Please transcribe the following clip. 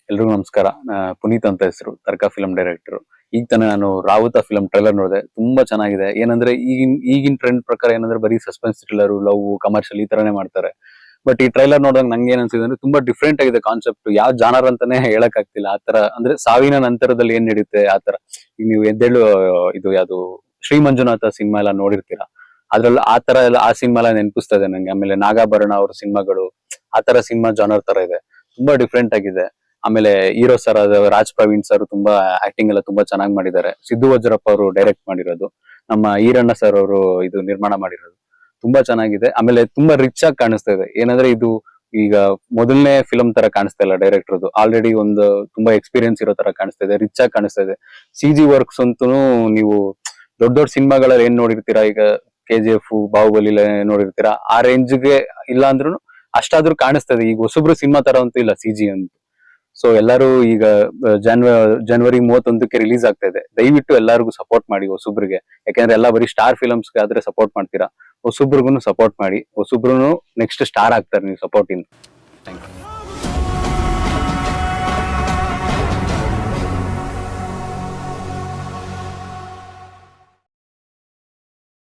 ಎಲ್ರಿಗೂ ನಮಸ್ಕಾರ. ಪುನೀತ್ ಅಂತ ಹೆಸರು, ತರ್ಕ ಫಿಲ್ಮ್ ಡೈರೆಕ್ಟರ್. ಈಗ ತಾನೇ ನಾನು ರಾವುತ ಫಿಲ್ಮ್ ಟ್ರೈಲರ್ ನೋಡಿದೆ, ತುಂಬಾ ಚೆನ್ನಾಗಿದೆ. ಏನಂದ್ರೆ ಈಗಿನ ಟ್ರೆಂಡ್ ಪ್ರಕಾರ ಏನಂದ್ರೆ ಬರೀ ಸಸ್ಪೆನ್ಸ್ ಥ್ರಿಲ್ಲರ್, ಲವ್, ಕಮರ್ಷಿಯಲ್ ಈ ತರನೇ ಮಾಡ್ತಾರೆ. ಬಟ್ ಈ ಟ್ರೈಲರ್ ನೋಡಿದಾಗ ನಂಗೆ ಏನ್ ಅನ್ಸಿದೆ ಅಂದ್ರೆ ತುಂಬಾ ಡಿಫ್ರೆಂಟ್ ಆಗಿದೆ ಕಾನ್ಸೆಪ್ಟ್. ಯಾವ ಜಾನರ್ ಅಂತಾನೆ ಹೇಳಕ್ ಆಗ್ತಿಲ್ಲ. ಆತರ ಅಂದ್ರೆ ಸಾವಿನ ನಂತರದಲ್ಲಿ ಏನ್ ನಡೀತೆ ಆತರ. ಈಗ ನೀವು ಎದ್ದೇಳು, ಇದು ಯಾವ್ದು ಶ್ರೀ ಮಂಜುನಾಥ ಸಿನಿಮಾ ಎಲ್ಲ ನೋಡಿರ್ತೀರಾ, ಅದ್ರಲ್ಲಿ ಆ ತರ ಎಲ್ಲ ಆ ಸಿನಿಮಾ ಎಲ್ಲ ನೆನಪಿಸ್ತಾ ಇದೆ ನಂಗೆ. ಆಮೇಲೆ ನಾಗಾಭರಣ ಅವ್ರ ಸಿನಿಮಾಗಳು ಆತರ ಸಿನಿಮಾ ಜಾನರ್ ತರ ಇದೆ, ತುಂಬಾ ಡಿಫ್ರೆಂಟ್ ಆಗಿದೆ. ಆಮೇಲೆ hero sir Raj Praveen sir ತುಂಬಾ ಆಕ್ಟಿಂಗ್ ಎಲ್ಲ ತುಂಬಾ ಚೆನ್ನಾಗಿ ಮಾಡಿದ್ದಾರೆ. ಸಿದ್ದು ವಜ್ರಪ್ಪ ಅವರು ಡೈರೆಕ್ಟ್ ಮಾಡಿರೋದು, ನಮ್ಮ ಈರಣ್ಣ ಸರ್ ಅವರು ಇದು ನಿರ್ಮಾಣ ಮಾಡಿರೋದು. ತುಂಬಾ ಚೆನ್ನಾಗಿದೆ. ಆಮೇಲೆ ತುಂಬಾ ರಿಚ್ ಆಗಿ ಕಾಣಿಸ್ತಾ ಇದೆ. ಏನಂದ್ರೆ ಇದು ಈಗ ಮೊದಲನೇ ಫಿಲಂ ತರ ಕಾಣಿಸ್ತಾ ಇಲ್ಲ ಡೈರೆಕ್ಟರ್ದು, ಆಲ್ರೆಡಿ ಒಂದು ತುಂಬಾ ಎಕ್ಸ್ಪೀರಿಯನ್ಸ್ ಇರೋ ತರ ಕಾಣಿಸ್ತಾ ಇದೆ, ರಿಚ್ ಆಗಿ ಕಾಣಿಸ್ತಾ ಇದೆ. CG ವರ್ಕ್ಸ್ ಅಂತೂ ನೀವು ದೊಡ್ಡ ದೊಡ್ಡ ಸಿನಿಮಾಗಳಲ್ಲಿ ಏನ್ ನೋಡಿರ್ತೀರಾ, ಈಗ KGF, ಬಾಹುಬಲಿ ನೋಡಿರ್ತೀರಾ, ಆ ರೇಂಜ್ಗೆ ಇಲ್ಲ ಅಂದ್ರೂ ಅಷ್ಟಾದ್ರೂ ಕಾಣಿಸ್ತದೆ. ಈಗ ಹೊಸಬ್ರು ಸಿನಿಮಾ ತರ ಅಂತೂ ಇಲ್ಲ CG ಅಂತ. ಸೊ ಎಲ್ಲರೂ ಈಗ ಜನವರಿ 31ಕ್ಕೆ ರಿಲೀಸ್ ಆಗ್ತಾ ಇದೆ. ದಯವಿಟ್ಟು ಎಲ್ಲರಿಗೂ ಸಪೋರ್ಟ್ ಮಾಡಿ ಹೊಸಬ್ರಿಗೆ. ಯಾಕಂದ್ರೆ ಎಲ್ಲ ಬರೀ ಸ್ಟಾರ್ ಫಿಲಮ್ಸ್ ಆದ್ರೆ ಸಪೋರ್ಟ್ ಮಾಡ್ತೀರಾ, ಹೊಸಬ್ರಿಗೂ ಸಪೋರ್ಟ್ ಮಾಡಿ. ಹೊಸಬ್ರು ನೆಕ್ಸ್ಟ್ ಸ್ಟಾರ್ ಆಗ್ತಾರೆ ನೀವು ಸಪೋರ್ಟ್ ಇಂದ.